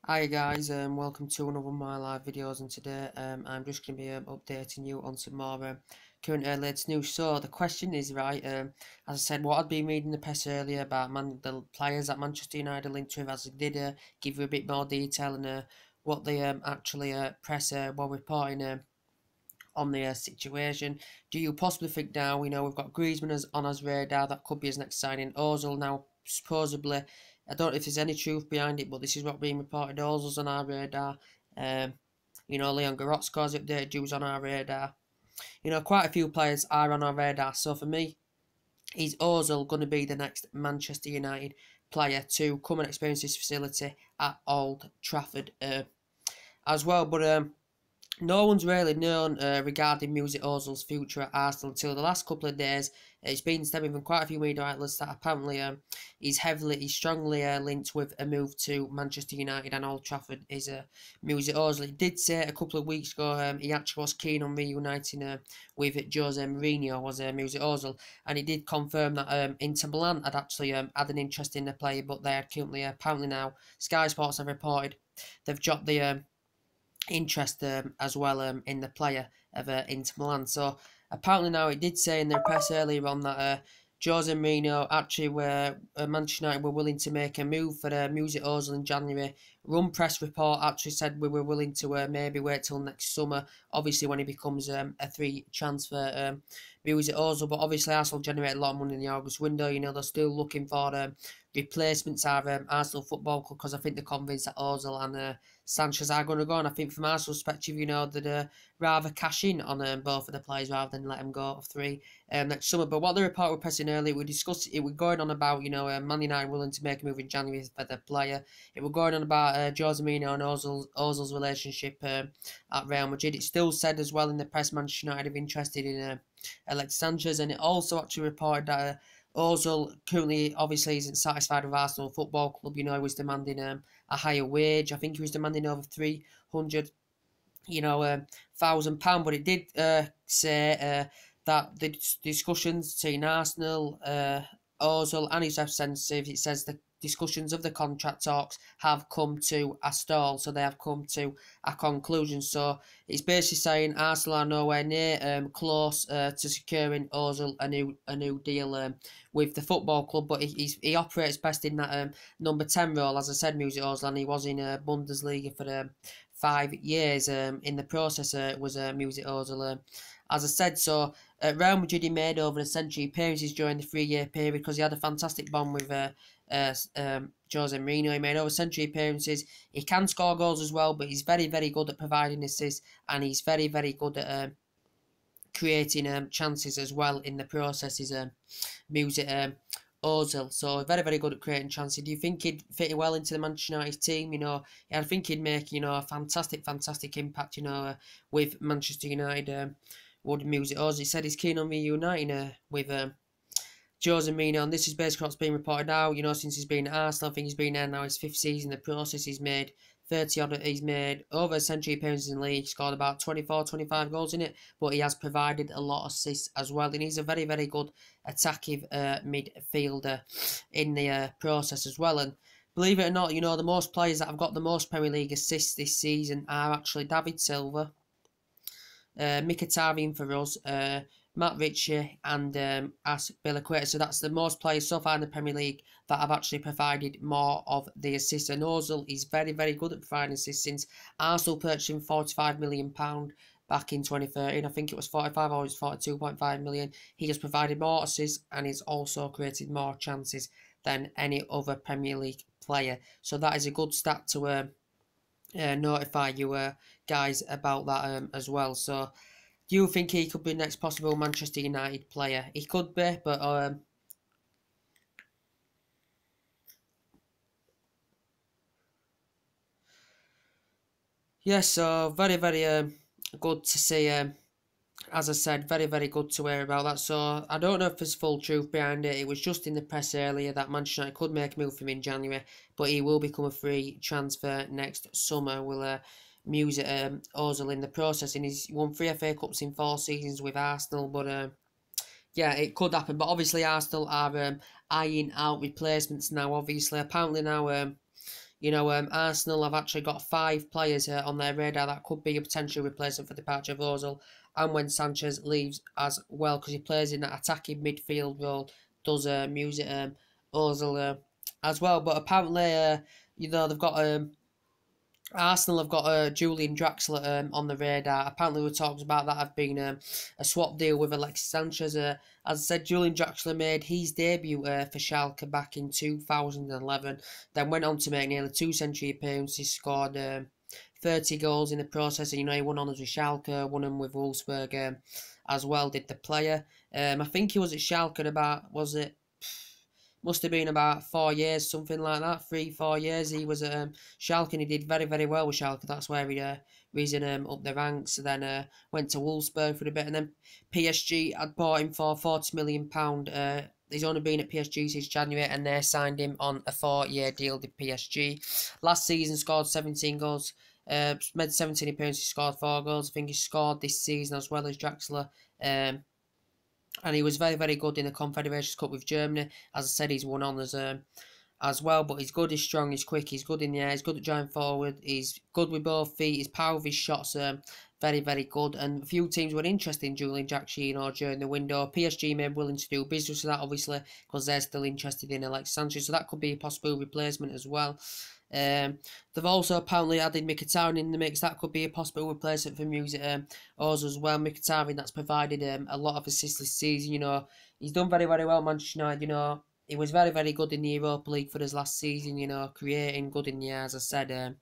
Hi guys, welcome to another of my live videos, and today I'm just going to be updating you on some more current latest news. So the question is, right, as I said, what I'd been reading the press earlier about the players at Manchester United linked with, as I did give you a bit more detail and what the actually press were reporting on the situation. Do you possibly think now, we've got Griezmann on his radar, that could be his next signing. Ozil now, supposedly, I don't know if there's any truth behind it, but this is what being reported. Ozil's on our radar. Leon Goretzka's updated Jews on our radar. Quite a few players are on our radar. So for me, is Ozil going to be the next Manchester United player to come and experience this facility at Old Trafford as well? But no one's really known regarding Mesut Ozil's future at Arsenal until the last couple of days. It's been stemming from quite a few media outlets that apparently he's strongly linked with a move to Manchester United, and Old Trafford is Mesut Ozil. He did say a couple of weeks ago he actually was keen on reuniting with Jose Mourinho, was Mesut Ozil, and he did confirm that Inter Milan had actually had an interest in the player, but they are currently apparently now Sky Sports have reported they've dropped the interest as well in the player of Inter Milan. So apparently now it did say in the press earlier on that Jose Mourinho actually Manchester United were willing to make a move for Mesut Ozil in January. Run press report actually said we were willing to maybe wait till next summer, obviously when he becomes a free transfer, Mesut Ozil. But obviously Arsenal generate a lot of money in the August window. They're still looking for replacements of Arsenal Football Club, because I think they're convinced that Ozil and Sanchez are going to go. And I think from Arsenal's perspective, they'd rather cash in on both of the players rather than let them go for free next summer. But what the report were pressing earlier, we discussed it. We're going on about Man United willing to make a move in January for the player. It was going on about Jose Mourinho and Ozil's relationship at Real Madrid. It still said as well in the press Manchester United are interested in Alexis Sanchez, and it also actually reported that Ozil currently obviously isn't satisfied with Arsenal Football Club. He was demanding a higher wage. I think he was demanding over 300 £1,000, but it did say that the discussions between Arsenal, Ozil and his representative, it says the discussions of the contract talks have come to a stall, so they have come to a conclusion. So it's basically saying Arsenal are nowhere near close to securing Ozil a new deal with the football club, but he operates best in that number 10 role, as I said, Mesut Ozil, and he was in Bundesliga for 5 years. In the process, was Mesut Ozil, as I said. So at Real Madrid, he made over a century appearances during the 3-year period because he had a fantastic bond with Jose Mourinho. He made over a century appearances. He can score goals as well, but he's very, very good at providing assists, and he's very, very good at creating chances as well in the process. Is Mesut Ozil, so very, very good at creating chances. Do you think he'd fit well into the Manchester United team? I think he'd make a fantastic impact. With Manchester United. Would Mesut Ozil? He said he's keen on reuniting with Jose Mourinho, and this is basically what's being reported now. Since he's been at Arsenal, I think he's been there now his 5th season. The process, he's made 30 odd. He's made over a century appearances in the league, scored about 24-25 goals in it, but he has provided a lot of assists as well, and he's a very, very good attacking midfielder in the process as well. And believe it or not, the most players that have got the most Premier League assists this season are actually David Silva, Mkhitaryan for us, Matt Ritchie, and Aspilicueta. So that's the most players so far in the Premier League that have actually provided more of the assists. And Ozil is very, very good at providing assists since Arsenal purchased him £45 million back in 2013. I think it was 45 or it was 42.5 million. He has provided more assists, and he's also created more chances than any other Premier League player. So that is a good stat to notify you guys about that as well. So do you think he could be the next possible Manchester United player? He could be, but yeah, so very, very good to see. As I said, very, very good to hear about that. So I don't know if there's full truth behind it. It was just in the press earlier that Manchester United could make a move for him in January, but he will become a free transfer next summer. Will Mesut Ozil in the process, and he's won 3 FA Cups in 4 seasons with Arsenal. But yeah, it could happen. But obviously Arsenal are eyeing out replacements now. Obviously, apparently now Arsenal have actually got 5 players on their radar that could be a potential replacement for the departure of Ozil, and when Sanchez leaves as well, because he plays in that attacking midfield role, does music Ozil as well. But apparently, they've got Arsenal have got Julian Draxler on the radar. Apparently, we talked about that have been a swap deal with Alexis Sanchez. As I said, Julian Draxler made his debut for Schalke back in 2011, then went on to make nearly 2 century appearances, scored 30 goals in the process, and he won honours with Schalke, won them with Wolfsburg as well, did the player. I think he was at Schalke about, must have been about 4 years, something like that, 3-4 years. He was at Schalke, and he did very, very well with Schalke. That's where he risen up the ranks. Then went to Wolfsburg for a bit, and then PSG had bought him for £40 million. He's only been at PSG since January, and they signed him on a 4-year deal with PSG. Last season, scored 17 goals. Made 17 appearances, scored 4 goals. I think he scored this season as well as Draxler. And he was very, very good in the Confederations Cup with Germany. As I said, he's won honours as well. But he's good, he's strong, he's quick, he's good in the air, he's good at drawing forward, he's good with both feet, his power of his shots very, very good. And a few teams were interested in Julian Draxler during the window. PSG may be willing to do business with that, obviously, because they're still interested in Alexis Sanchez. So that could be a possible replacement as well. They've also apparently added Mkhitaryan in the mix. That could be a possible replacement for Music Ozil as well. Mkhitaryan, that's provided a lot of assists this season. He's done very, very well at Manchester United. He was very, very good in the Europa League for us last season, creating good in the air, as I said.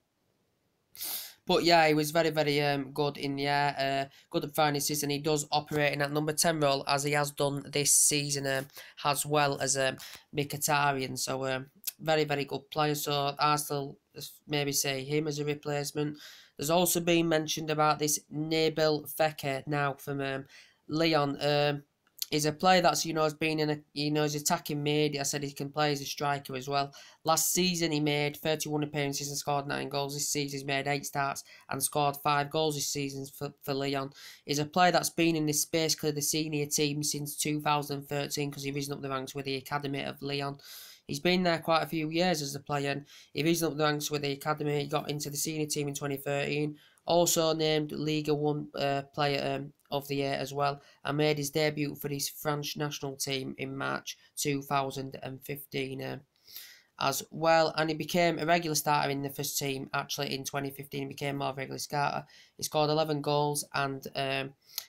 But yeah, he was very, very good in the air, good at finding assists, and he does operate in that number 10 role, as he has done this season, as well as Mkhitaryan. So very, very good player. So Arsenal maybe say him as a replacement. There's also been mentioned about this Nabil Fekir now from Lyon. He's a player that's has been in he's attacking mid. I said he can play as a striker as well. Last season he made 31 appearances and scored 9 goals. This season he's made 8 starts and scored 5 goals this season for Lyon. He's a player that's been in this basically the senior team since 2013, because he risen up the ranks with the academy of Lyon. He's been there quite a few years as a player, and he risen up the ranks with the academy. He got into the senior team in 2013. Also named Liga 1 player of the year as well, and made his debut for his French national team in March 2015 as well. And he became a regular starter in the first team actually in 2015. He became more regular starter. He scored 11 goals and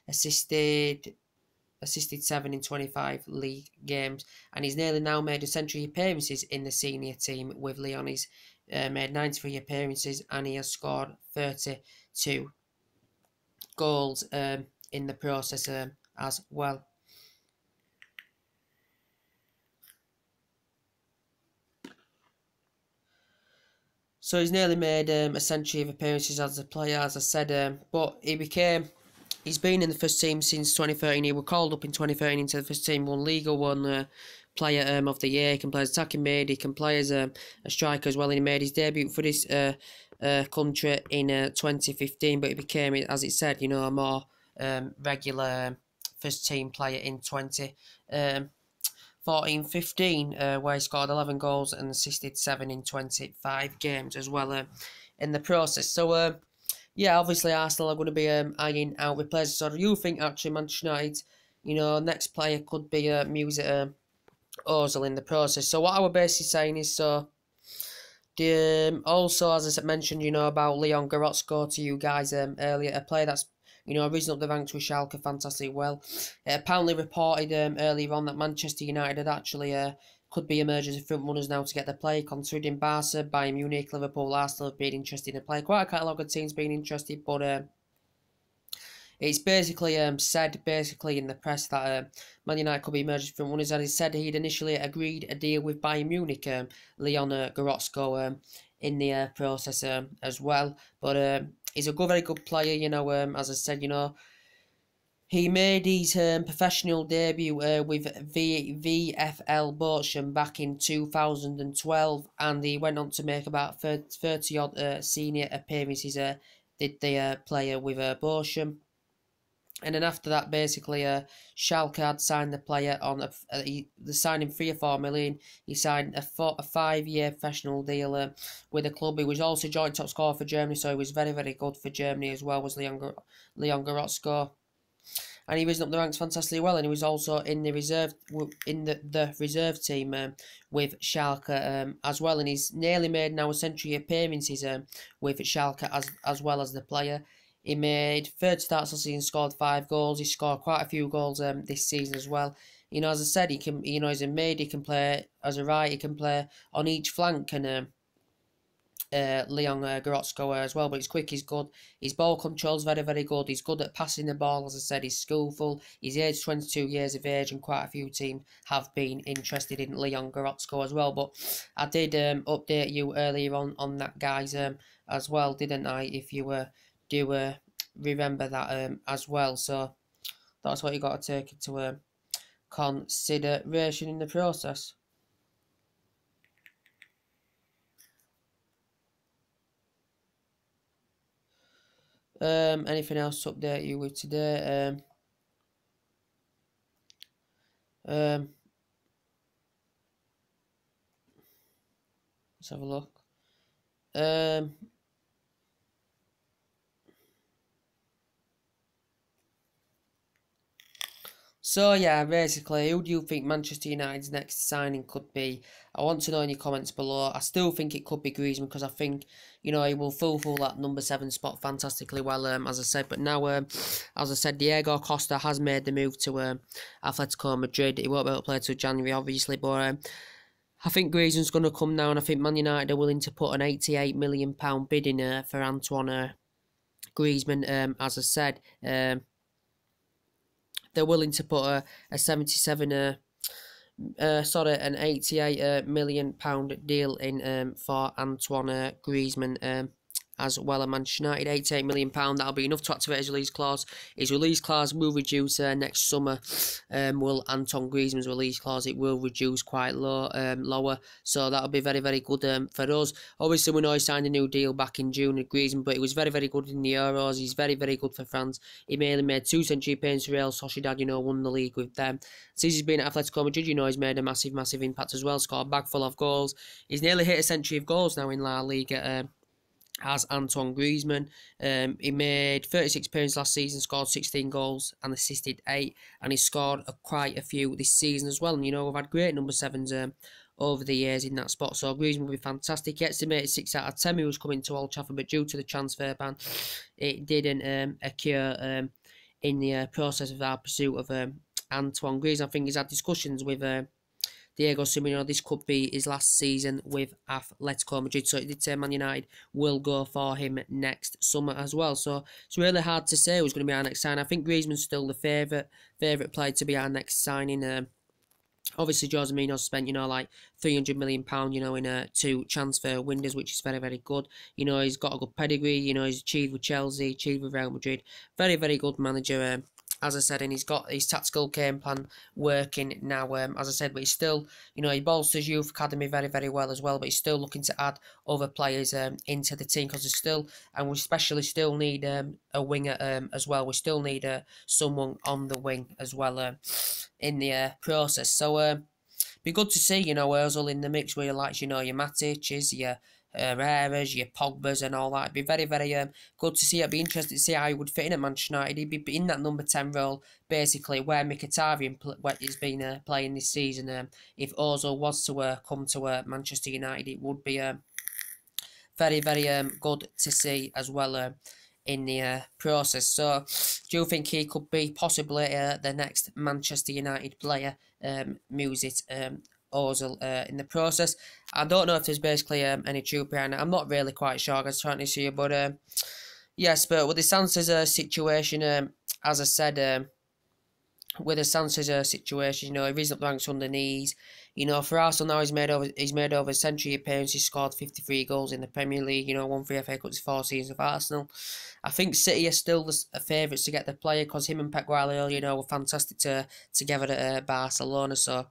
assisted 7 in 25 league games, and he's nearly now made a century appearances in the senior team with Lyon. He's made 93 appearances and he has scored 32 goals in the process as well. So he's nearly made a century of appearances as a player, as I said, but he's been in the first team since 2013. He was called up in 2013 into the first team, won Liga 1 player of the year. He can play as attacking mid, he can play as a striker as well, and he made his debut for this country in 2015, but he became, as it said, a more regular first team player in 2014-15, where he scored 11 goals and assisted 7 in 25 games as well in the process. So yeah, obviously Arsenal are going to be eyeing out replacements. So do you think actually Manchester United, next player could be Music Ozil in the process? So what I was basically saying is, also, as I mentioned, about Leon Goretzka to you guys earlier, a player that's risen up the ranks with Schalke fantastically well. It apparently reported earlier on that Manchester United had actually could be emerging as front runners now to get the play, considering Barca, Bayern Munich, Liverpool, Arsenal have been interested in the play. Quite a catalogue of teams being interested, but it's basically said in the press that Man United could be emerging from runners. And he said he'd initially agreed a deal with Bayern Munich, Leon Goretzka, in the process as well. But he's a very good player, as I said, he made his professional debut with VfL Bochum back in 2012, and he went on to make about 30-odd senior appearances, did the player with Bochum. And then after that, basically, Schalke had signed the player on they signed him 3 or 4 million. He signed a 5-year professional deal with the club. He was also joint top scorer for Germany, so he was very, very good for Germany as well. Was Leon Goretzka, and he risen up the ranks fantastically well. And he was also in the reserve team with Schalke as well. And he's nearly made now a century appearances with Schalke as well as the player. He made 30 starts this season, scored 5 goals. He scored quite a few goals this season as well. You know, as I said, he can. You know, he's a mid. He can play as a right. He can play on each flank, and Leon Goretzka as well, but he's quick, he's good. His ball control's very, very good. He's good at passing the ball, as I said, he's skillful. He's aged 22 years of age, and quite a few teams have been interested in Leon Goretzka as well. But I did update you earlier on that, guys, as well, didn't I? If you do remember that as well. So that's what you got to take into consideration in the process. Anything else to update you with today? Let's have a look. So yeah, basically, who do you think Manchester United's next signing could be? I want to know in your comments below. I still think it could be Griezmann, because I think, you know, he will fulfill that number 7 spot fantastically well, as I said. But now, as I said, Diego Costa has made the move to Atletico Madrid. He won't be able to play till January, obviously, but I think Griezmann's going to come now, and I think Man United are willing to put an £88 million bid in for Antoine Griezmann, as I said. They're willing to put an £88 million deal in for Antoine Griezmann as well as Manchester United. £88 million, that'll be enough to activate his release clause. His release clause will reduce next summer. Will Antoine Griezmann's release clause, it will reduce quite lower. So that'll be very, very good for us. Obviously, we know he signed a new deal back in June with Griezmann, but he was very, very good in the Euros. He's very, very good for France. He mainly made 2 century appearances for Real Sociedad, you know, won the league with them. Since he's been at Atletico Madrid, you know, he's made a massive, massive impact as well. Scored a bag full of goals. He's nearly hit a century of goals now in La Liga. As Antoine Griezmann. He made 36 appearances last season, scored 16 goals and assisted 8, and he scored quite a few this season as well. And you know, we've had great number 7s over the years in that spot, so Griezmann will be fantastic. He estimated 6 out of 10 he was coming to Old Trafford, but due to the transfer ban, it didn't occur in the process of our pursuit of Antoine Griezmann. I think he's had discussions with Diego Simeone. This could be his last season with Atletico Madrid, so it did say Man United will go for him next summer as well. So it's really hard to say who's going to be our next signing. I think Griezmann's still the favourite player to be our next signing. Obviously, Jose Mourinho's spent, you know, like £300 million, you know, in 2 transfer windows, which is very, very good. You know, he's got a good pedigree. You know, he's achieved with Chelsea, achieved with Real Madrid. Very, very good manager. As I said, and he's got his tactical game plan working now, as I said, but he's still, you know, he bolsters youth academy very, very well as well, but he's still looking to add other players into the team, because there's still, and we especially still need a winger as well. We still need someone on the wing as well in the process. So be good to see, you know, Ozil in the mix where you like, you know, your Matic's, your Herrera's, your Pogba's and all that. It'd be very, very good to see. I'd be interested to see how he would fit in at Manchester United. He'd be in that number 10 role, basically, where Mkhitaryan has been playing this season. If Ozil was to come to Manchester United, it would be very, very good to see as well in the process. So, do you think he could be possibly the next Manchester United player? Music Ozil in the process. I don't know if there's basically any truth behind it. I'm not really quite sure. I was trying to see, but yes. But with the Sanchez situation, as I said, with the Sanchez situation, you know, he risen up the ranks on the knees. You know, for Arsenal now, he's made over a century appearances, scored 53 goals in the Premier League. You know, won 3 FA Cups 4 seasons of Arsenal. I think City are still the favourites to get the player, because him and Pep Guardiola, you know, were fantastic together at Barcelona. So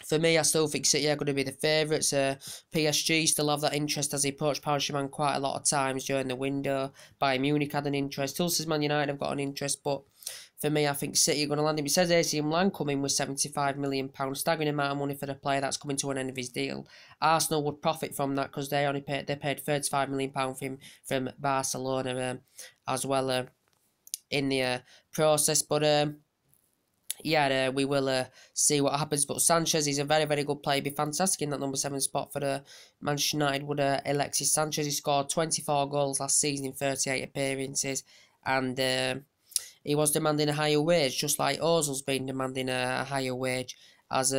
For me, I still think City are going to be the favourites. PSG still have that interest as they approach Paris Saint-Germain quite a lot of times during the window. Bayern Munich had an interest. Still says Man United have got an interest, but for me, I think City are going to land him. It says AC Milan coming with £75 million, staggering amount of money for the player that's coming to an end of his deal. Arsenal would profit from that because they paid £35 million for him from Barcelona as well in the process. But yeah, we will see what happens. But Sanchez, he's a very, very good player. He'd be fantastic in that number 7 spot for Manchester United. Would Alexis Sanchez? He scored 24 goals last season in 38 appearances, and he was demanding a higher wage, just like Ozil's been demanding a higher wage as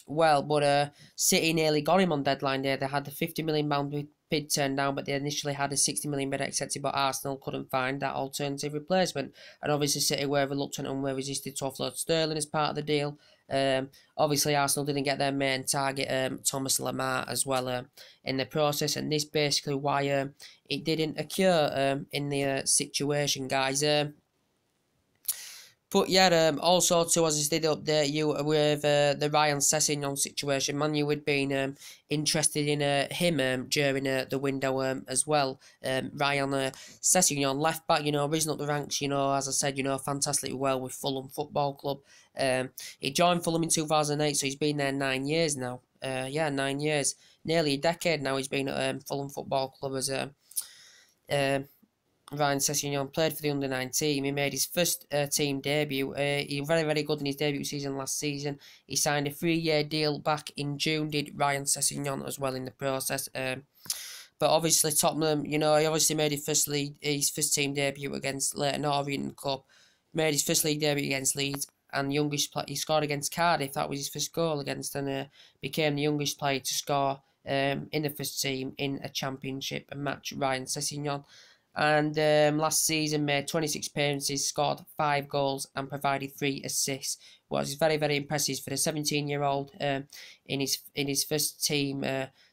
well. But City nearly got him on deadline day. They had the £50 million bid turned down, but they initially had a £60 million bid accepted, but Arsenal couldn't find that alternative replacement. And obviously City were reluctant and were resisted to offload Sterling as part of the deal. Obviously Arsenal didn't get their main target, Thomas Lemar, as well in the process, and this basically why it didn't occur in the situation, guys. But yeah, also too, as I did update you with the Ryan Sessegnon situation, Man U had been interested in him during the window as well. Ryan Sessegnon, left back, risen up the ranks, as I said, fantastically well with Fulham Football Club. He joined Fulham in 2008, so he's been there 9 years now. Yeah, 9 years, nearly a decade now. He's been at Fulham Football Club as a. Ryan Sessegnon played for the under-9 team. He made his first team debut. He was very, very good in his debut season last season. He signed a 3-year deal back in June, did Ryan Sessegnon as well in the process. But obviously Tottenham, he obviously made his first team debut against Leyton Orient Cup. Made his first league debut against Leeds, and he scored against Cardiff. That was his first goal against, and became the youngest player to score in the first team in a championship match, Ryan Sessegnon. And last season made 26 appearances, scored 5 goals and provided 3 assists. Was very, very impressive for the 17-year-old in his first team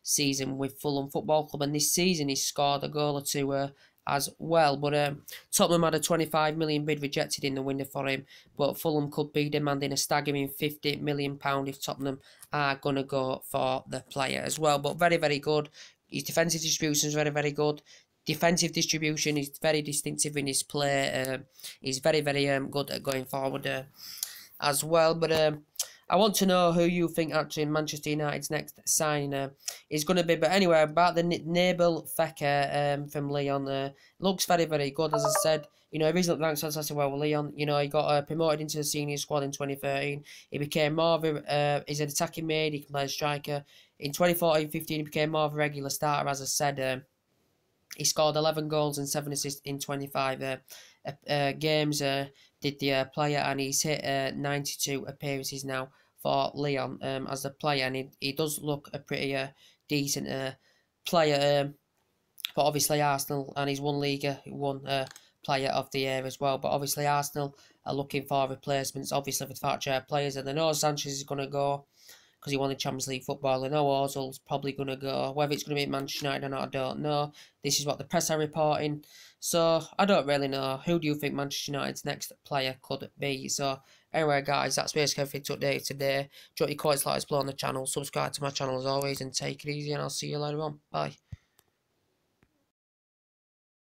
season with Fulham Football Club. And this season he scored a goal or two as well. But Tottenham had a £25 million bid rejected in the window for him. But Fulham could be demanding a staggering £50 million if Tottenham are going to go for the player as well. But very, very good. His defensive distribution is very, very good. Defensive distribution is very distinctive in his play. He's very, very good at going forward as well. But I want to know who you think actually Manchester United's next signing is going to be. But anyway, about the Nabil Fekir from Lyon, looks very, very good. As I said, he recently ranked fantastic well with Lyon. He got promoted into the senior squad in 2013. He became more of he's an attacking mid. He can play a striker. In 2014-15, he became more of a regular starter. As I said, he scored 11 goals and 7 assists in 25 games, did the player, and he's hit 92 appearances now for Lyon as a player, and he does look a pretty decent player. But obviously Arsenal, and he's won Liga, player of the year as well. But obviously Arsenal are looking for replacements, obviously for Thatcher players, and they know Sanchez is going to go because he won the Champions League football. I know Ozil's probably going to go. Whether it's going to be Manchester United or not, I don't know. This is what the press are reporting. So, I don't really know. Who do you think Manchester United's next player could be? So, anyway, guys, that's basically everything to update today. Drop your comments, like us below on the channel. Subscribe to my channel as always, and take it easy, and I'll see you later on. Bye.